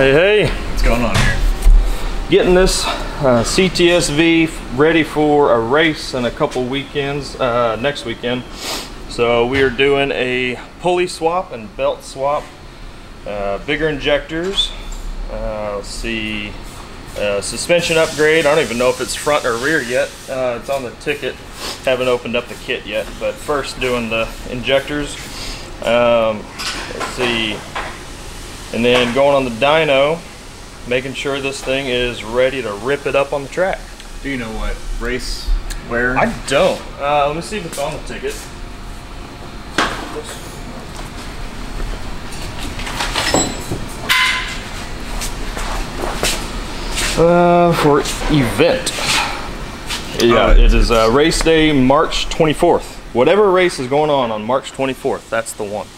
Hey, What's going on here? getting this CTSV ready for a race in a couple weekends, next weekend. So we are doing a pulley swap and belt swap, bigger injectors, let's see, suspension upgrade. I don't even know if it's front or rear yet. It's on the ticket, haven't opened up the kit yet, but first doing the injectors. Let's see, and then going on the dyno, making sure this thing is ready to rip it up on the track. Do you know what race, where? I don't. Let me see if it's on the ticket. For event. Yeah, it is race day March 24th. Whatever race is going on March 24th, that's the one.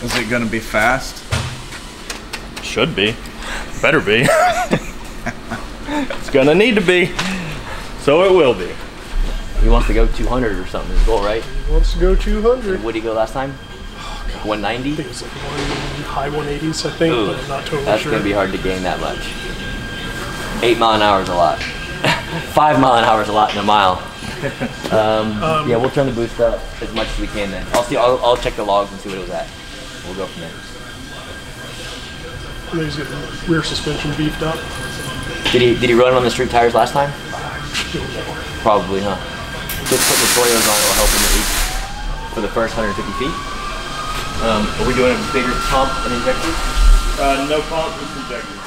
Is it gonna be fast? Should be. Better be. It's gonna need to be. So it will be. He wants to go 200 or something, his goal, right? He wants to go 200. What did he go last time? Oh, 190? I think it was like high 180s, I think, Ooh, but I'm not totally that's sure. gonna be hard to gain that much. 8 mile an hour is a lot. 5 mile an hour is a lot in a mile. Yeah, we'll turn the boost up as much as we can then. I'll check the logs and see what it was at. We'll go from there. And then he's getting the rear suspension beefed up. Did he run on the street tires last time? Don't know. Probably, huh? Just putting the Toyos on will help him at least for the first 150 feet. Are we doing a bigger pump and injectors? No pump, just injectors.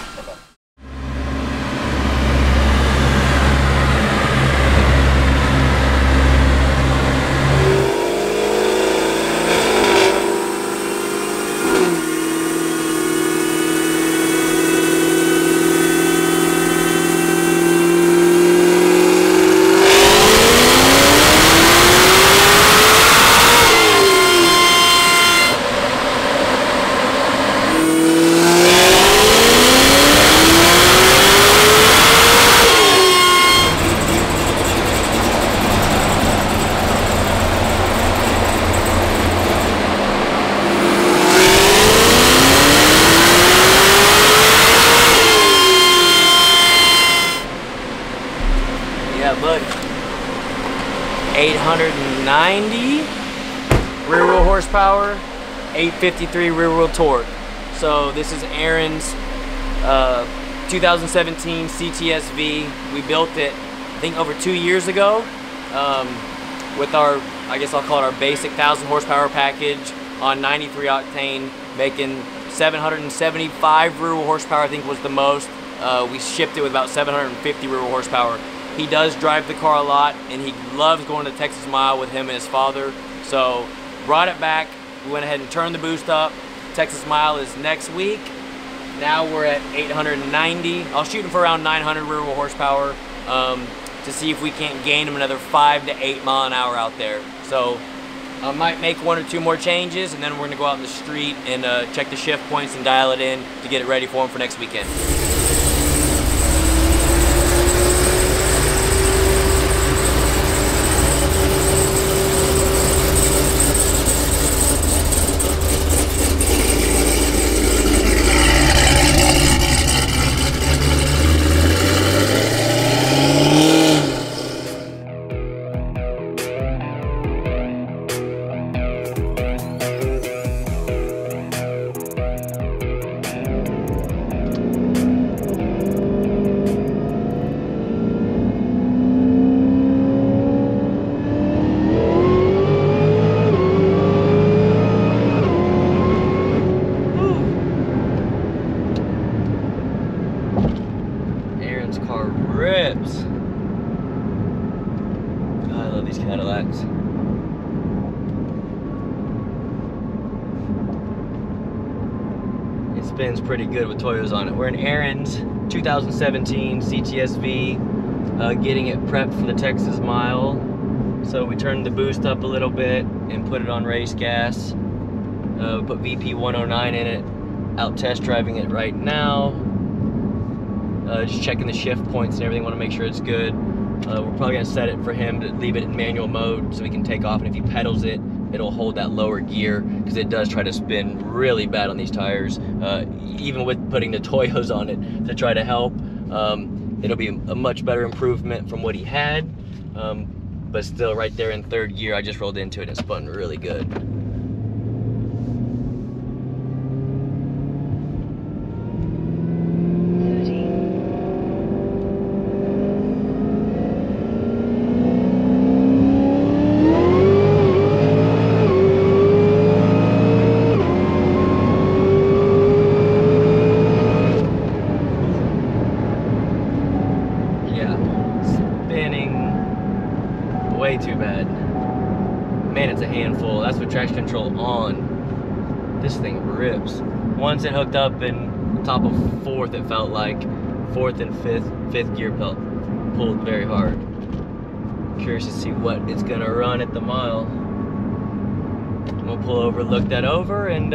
Yeah, buddy. 890 rear wheel horsepower, 853 rear wheel torque. So this is Aaron's 2017 CTSV. We built it, I think, over 2 years ago with our, I guess I'll call it our basic 1,000 horsepower package on 93 octane, making 775 rear wheel horsepower, I think was the most. We shipped it with about 750 rear wheel horsepower. He does drive the car a lot, and he loves going to Texas Mile with him and his father. So brought it back. We went ahead and turned the boost up. Texas Mile is next week. Now we're at 890. I'll shoot him for around 900 rear wheel horsepower to see if we can't gain him another 5 to 8 mile an hour out there. So I might make 1 or 2 more changes, and then we're gonna go out in the street and check the shift points and dial it in to get it ready for him for next weekend. Car rips. God, I love these Cadillacs. It spins pretty good with Toyos on it. We're in Aaron's 2017 CTSV, getting it prepped for the Texas Mile. So we turned the boost up a little bit and put it on race gas. Put VP 109 in it. Out test driving it right now. Just checking the shift points and everything. Want to make sure it's good. We're probably gonna set it for him to leave it in manual mode so he can take off, and if he pedals it, it'll hold that lower gear, because it does try to spin really bad on these tires. Even with putting the Toyos on it to try to help, it'll be a much better improvement from what he had. But still, right there in third gear, I just rolled into it and it spun really good. Way too bad. Man, it's a handful. That's with traction control on. This thing rips. Once it hooked up in top of fourth, it felt like fourth and fifth gear pulled very hard. Curious to see what it's gonna run at the mile. We'll pull over, look that over, and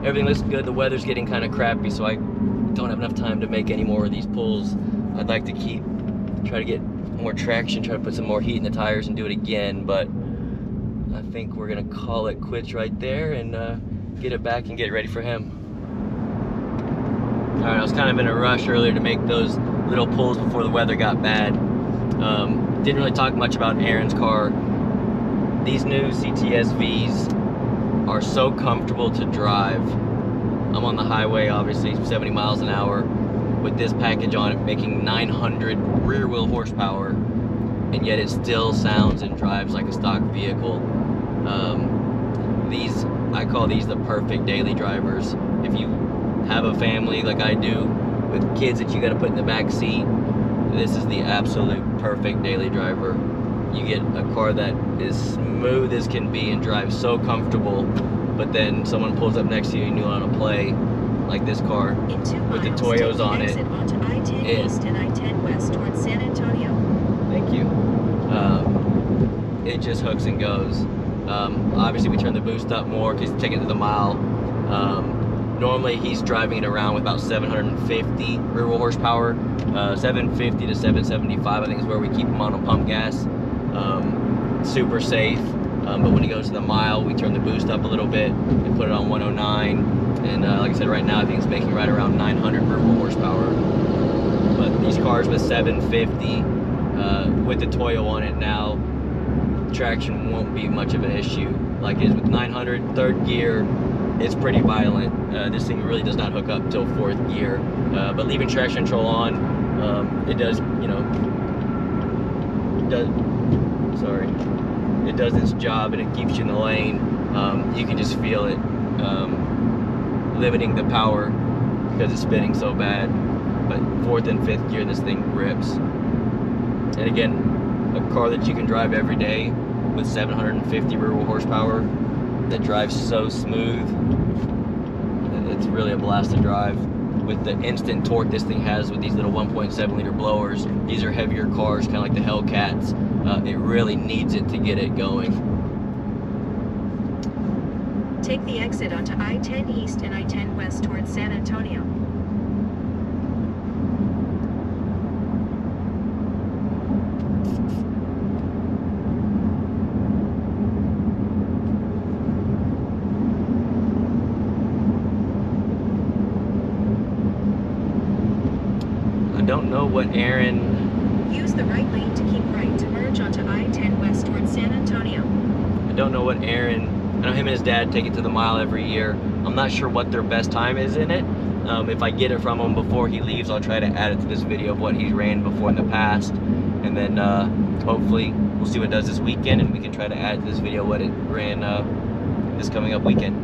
everything looks good. The weather's getting kind of crappy, so I don't have enough time to make any more of these pulls. I'd like to try to get more traction, try to put some more heat in the tires and do it again, but I think we're gonna call it quits right there and get it back and get ready for him. All right, I was kind of in a rush earlier to make those little pulls before the weather got bad. Didn't really talk much about Aaron's car. These new CTSVs are so comfortable to drive. I'm on the highway, obviously 70 miles an hour with this package on it, making 900 rear wheel horsepower, and yet it still sounds and drives like a stock vehicle. I call these the perfect daily drivers. If you have a family like I do with kids that you got to put in the back seat, this is the absolute perfect daily driver. You get a car that is smooth as can be and drives so comfortable, but then someone pulls up next to you and you want to play like this car with the Toyos on it. Onto I-10 East and I-10 West towards San Antonio. Thank you. It just hooks and goes. Obviously we turn the boost up more because he's taking it to the mile. Normally he's driving it around with about 750 rear wheel horsepower. 750 to 775 I think is where we keep him on pump gas. Super safe. But when he goes to the mile, we turn the boost up a little bit and put it on 109. And like I said, right now I think it's making right around 900 rear wheel horsepower. But these cars with 750, with the Toyo on it now, traction won't be much of an issue. Like it is with 900, third gear, it's pretty violent. This thing really does not hook up till fourth gear. But leaving traction control on, it does, it does its job and it keeps you in the lane. You can just feel it limiting the power because it's spinning so bad. But fourth and fifth gear, this thing rips. And again, a car that you can drive every day with 750 rear wheel horsepower that drives so smooth. It's really a blast to drive. With the instant torque this thing has with these little 1.7 liter blowers, these are heavier cars, kind of like the Hellcats. It really needs it to get it going. Take the exit onto I-10 East and I-10 West towards San Antonio. I don't know what Aaron... Use the right lane to keep right to merge onto I-10 West towards San Antonio. I don't know what Aaron... I know him and his dad take it to the mile every year. I'm not sure what their best time is in it. If I get it from him before he leaves, I'll try to add it to this video of what he's ran before in the past. And then hopefully we'll see what it does this weekend, and we can try to add to this video what it ran this coming up weekend.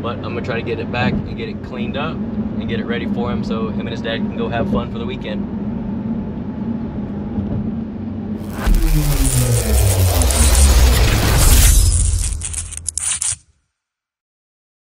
But I'm gonna try to get it back and get it cleaned up and get it ready for him so him and his dad can go have fun for the weekend.